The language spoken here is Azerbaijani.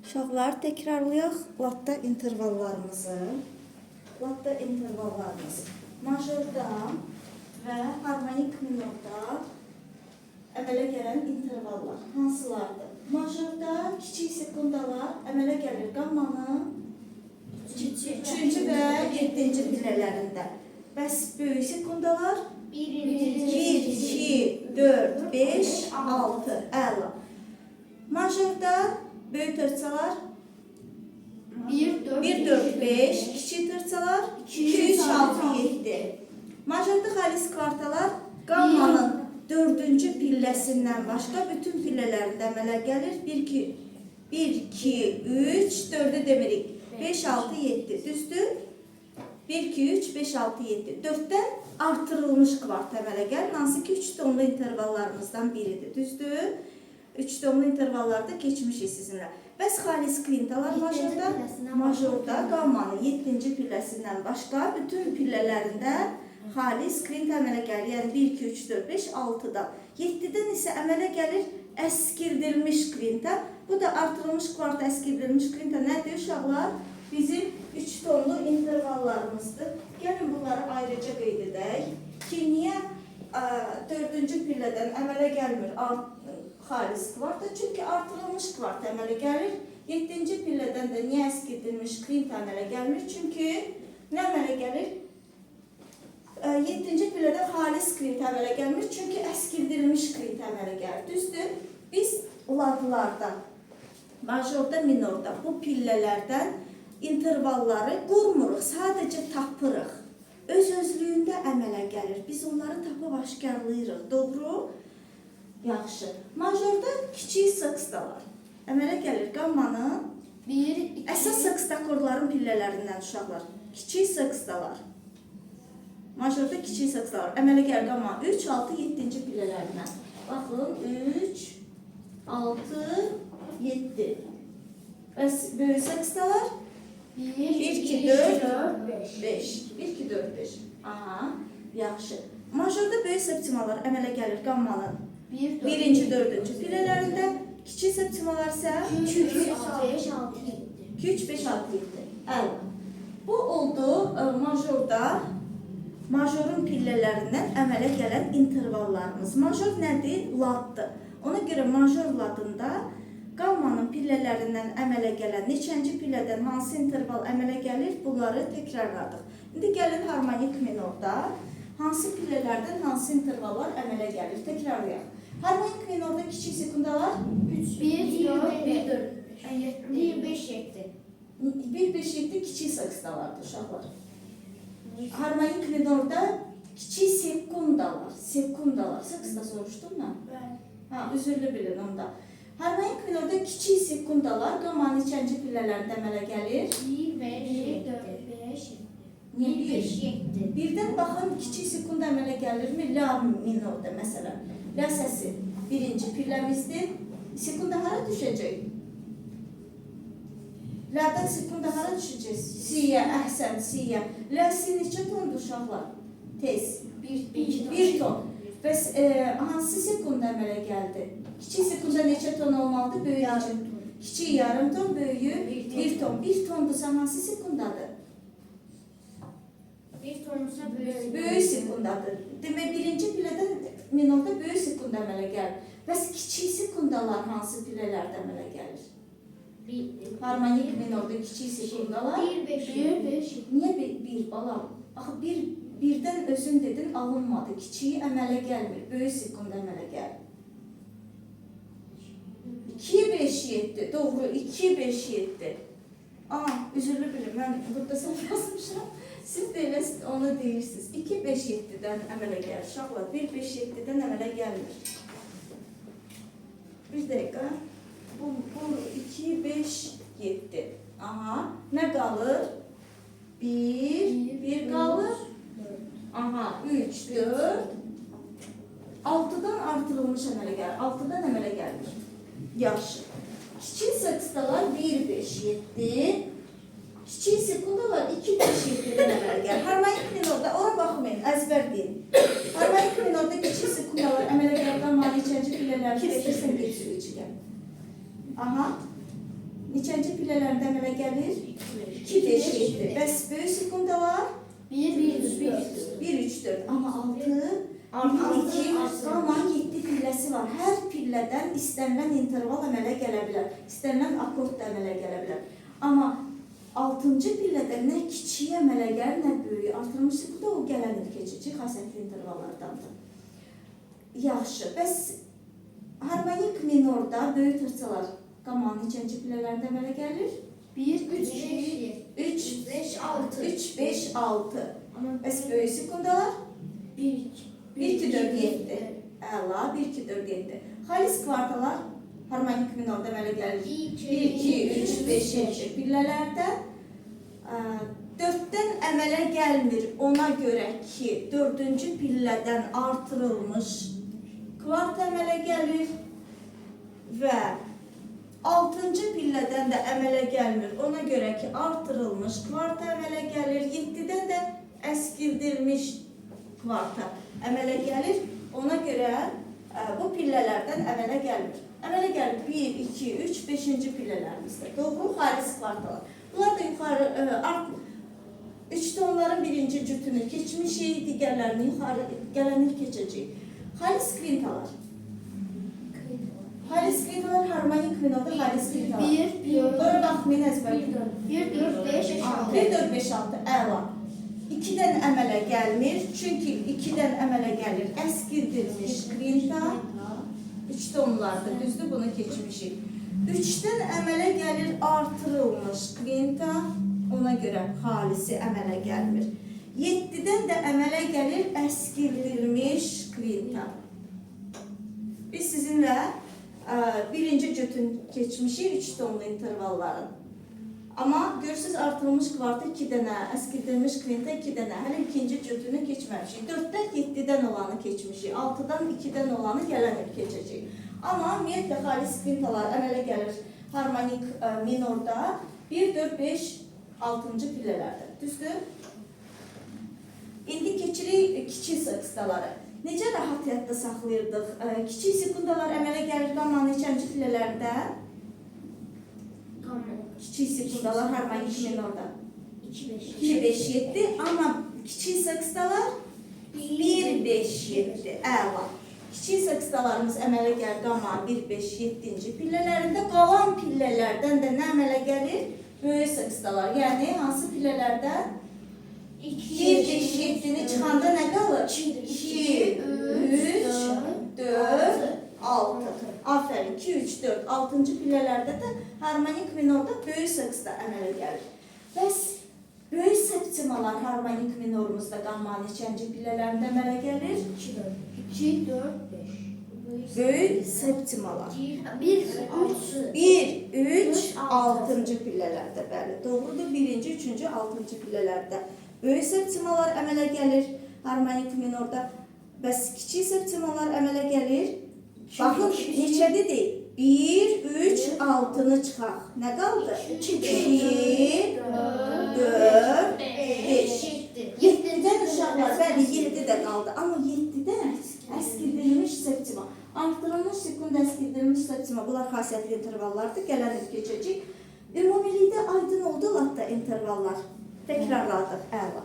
Uşaqlar, təkrarlayaq latta intervallarımızı. Latta intervallarımız majorda və harmonik minorda əmələ gələn intervallar hansılardır? Majorda kiçik sekundalar əmələ gəlir qammanın 3-cü və 7-ci pillələrində. Bəs böyük sekundalar 1, 2, 4, 5, 6, əla. Majorda böyük tərçalar 1, 4, 5, kiçik tərçalar 2, 3, 6, 7. Majorda xalis kvartalar qammanın 4-cü pilləsindən başqa bütün pillələrində əmələ gəlir. 1, 2, 3, 4-ü demirik. 5, 6, 7. Düzdür? 1, 2, 3, 5, 6, 7. 4-dən artırılmış kvart əmələ gəlir. Hansı ki 3 tonlu intervallarımızdan biridir. Düzdür? 3 tonlu intervallarda keçmişik sizinlə. Bəs xalis kvintalar majorda qammanın 7-ci pilləsindən başqa bütün pillələrində xalis kvint əmələ gəlir. Yəni 1, 2, 3, 4, 5, 6-da. 7-dən isə əmələ gəlir əskirdilmiş kvinta. Bu da artırılmış kvart əskirdilmiş kvinta nədir uşaqlar? Bizim 3 tonlu intervallarımızdır. Gəlin bunları ayrıca qeyd edək ki, niyə 4-cü pillədən əmələ gəlmir xalis kvart? Çünki artırılmış kvart əmələ gəlir. 7-ci pillədən də niyə əskirdilmiş kvint əmələ gəlmir? Çünki nə əmələ gəlir? 7-ci pillədə xalis kvint əmələ gəlmir. Çünki əskirdilmiş kvint əmələ gəlir. Düzdür? Biz ladlarda, majorda, minorda bu pillələrdən intervalları qurmuruq, sadəcə tapırıq. Öz-özlüyündə əmələ gəlir. Biz onları tapıb aşkarlayırıq. Doğru? Yaxşı. Majorda kiçik sekstalar əmələ gəlir qammanın əsas sekst akordların pillələrindən uşaqlar. Kiçik sekstalar. Majorda kiçik sekstalar əmələ gəlir qammanın 3, 6, 7-ci pillələrindən. Baxın, 3, 6, 7. Bəs böyük sekstalar 1, 2, 4, 5. 1, 2, 4, 5. Aha, yaxşı. Majorda böyük septimalar əmələ gəlir qammanın 1-ci, 4-cü pillələrində. Kiçik septimalar isə 2, 3, 5, 6, 7. Əla. Bu oldu majorun pillələrindən əmələ gələn intervallarımız. Major nədir? Laddır. Ona görə major ladında qammanın pillələrindən əmələ gələn neçənci pillədən hansı interval əmələ gəlir? Bunları təkrarladıq. İndi gəlin harmonik minorda hansı pillələrdən hansı intervallar əmələ gəlir? Təkrarlayaq. Harmonik minorda kiçik sekundalar 1, 4, 1, 5, 7. 1, 5, 7 kiçik sekstalardır uşaqlar. Harmonik minorda kiçik sekundalar. Seksta soruşdum mən? Ha, üzürlü bilin onda. Harmonik minorda kiçik sekundalar qammanın neçənci pillələrində əmələ gəlir? 1, 5, 4, 5, 7. Birdən baxın, kiçik sekunda əmələ gəlirmi? La minorda məsələn. La səsi birinci pilləmizdir. Sekunda hara düşəcək? La'dan sekunda hara düşəcək? Siyə, əhsən, siyə. La si neçə tondur uşaqlar? Tez. 1 ton. Bəs hansı sekunda əmələ gəldi? Kiçik sekunda neçə ton olmalıdır? Böyüyü. Kiçik yarım ton, böyüyü 1 ton. 1 tondursa hansı sekundadır? 1 tonursa Böyük sekundadır. Demək, birinci pillədən minorda böyük sekunda əmələ gəlir. Bəs kiçik sekundalar hansı pillələrdə əmələ gəlir? Harmonik minorda kiçik sekundalar 1, 5, 7. Niyə 1 balam? Axı birdən özün dedin, alınmadı. Kiçiyi əmələ gəlmir, böyük sekunda əmələ gəlir. 2, 5, 7. Doğru, 2, 5, 7. Üzürlü bilin, mən burada səhv yazmışam. Siz də elə onu deyirsiniz. 2, 5, 7-dən əmələ gəlir. Uşaqlar, 1, 5, 7-dən əmələ gəlmir. Bir dəqiqə. Bu 2, 5, 7. Aha, nə qalır? 1 qalır. Aha, 3, 4. 6-dan artırılmış əmələ gəlir. 6-dan əmələ gəlmir. Yaxşı. Kiçik sekstalar 1, 5, 7. Kiçik sekundalar 2, 5, 7-dən əmələ gəlir. Harmonik minorda, ora baxmayın, əzbər deyin. Harmonik minorda kiçik sekundalar əmələ gəlir qammanın neçənci pillələri keçirsən, geçir içi gəlir. Aha. neçənci pillələrdə əmələ gəlir? 2, 5, 7. Bəs böyük sekundalar? 1, 1, 3, 4. Amma 6, 2, qalan 7 pilləsi var. Hər pillədən istənilən interval əmələ gələ bilər. İstənilən akord da əmələ gələ bilər. Amma 6-cı pillədə nə kiçik əmələ gəlir, nə böyük. Artırılmış sekunda o gələn il keçici xassətli intervallardandır. Yaxşı. Bəs harmonik minorda böyük tırçalar qalan neçənci pillələrdə əmələ gəlir? 1, 3, 3, 5, 6. 3, 5, 6. Bəs böyük sekundalar? 1, 2, 4, 7. Əla, 1, 2, 4, 7. Xalis kvartalar harmonik minorda əmələ gəlir. 1, 2, 3, 5, 7 pillələrdə. 4-dən əmələ gəlmir. Ona görə ki, 4-cü pillədən artırılmış kvart əmələ gəlir və 6-cı pillədən də əmələ gəlmir. Ona görə ki, artırılmış kvart əmələ gəlir. 7-dən də əskildilmiş kvarta əmələ gəlir. Ona görə bu pillələrdən əmələ gəlmir. Əmələ gəlir 1, 2, 3, 5-ci pillələrimizdə. Doğru, xalis kvartalar. Bunlar da yuxarı 3 tonların birinci cütünü keçmişik, digərlərini yuxarı gələn il keçəcək. Xalis kvintalar. Xalis kvintalar harmonik minorda xalis kvintalar. 1, 4, Bura baxmayın əzbərdə. 1, 4, 5, 6. 1, 4, 5, 6, əla. 2-dən əmələ gəlmir, çünki 2-dən əmələ gəlir əskildilmiş kvinta. 3 tonlardır, düzdür, bunu keçmişik. 3-dən əmələ gəlir artırılmış kvinta, ona görə xalisi əmələ gəlmir. 7-dən də əmələ gəlir əskildilmiş kvinta. Biz sizinlə birinci cütün keçmişik 3 tonlu intervalların. Amma görürsünüz artırılmış kvarta 2 dənə, əskildilmiş kvinta 2 dənə, hələ ikinci cütünü keçməmişik. 4-dən 7-dən olanı keçmişik, 6-dan 2-dən olanı gələn il keçəcək. Amma ümumiyyətlə xalis kvintalar əmələ gəlir harmonik minorda 1, 4, 5, 6-cı pillələrdə. Düzdür? İndi keçirik kiçik sekstaları. Necə rahat yadda saxlayırdıq? Kiçik sekundalar əmələ gəlir qalan neçənci pillələrdə? Kiçik sekundalar harmonik minorda. 2, 5, 7. Amma kiçik sekstalar 1, 5, 7. Əla. Kiçik sekstalarımız əmələ gəlir qalan 1, 5, 7-ci pillələrində. Qalan pillələrdən də nə əmələ gəlir? Böyük sekstalar. Yəni hansı pillələrdən? 1, 5, 7-ni çıxanda nə qalır? 2, 3, 4, 6. Aferin. 2, 3, 4, 6-cı pillələrdə də harmonik minorda böyük seksta əmələ gəlir. Bəs böyük septimalar harmonik minorumuzda qalan neçənci pillələrində əmələ gəlir? 2, 4, 5. Böyük septimalar. 1, 3, 6-cı pillələrdə. Bəli, doğrudur. 1-ci, 3-cü, 6-cı pillələrdə. Böyük septimalar əmələ gəlir harmonik minorda. Bəs kiçik septimalar əmələ gəlir. Baxın, neçədir? 1, 3, 6-nı çıxaq. Nə qaldı? 2, 4, 5. 7-dən uşaqlar, bəli, 7 də qaldı. Amma 7-dən əskildilmiş septima. Artırılmış sekunda əskildilmiş septima. Bunlar xasiyyətli intervallardır. Gələn il keçəcək. Ümumilikdə aydın oldu latta intervallar. Təkrarladıq. Əla.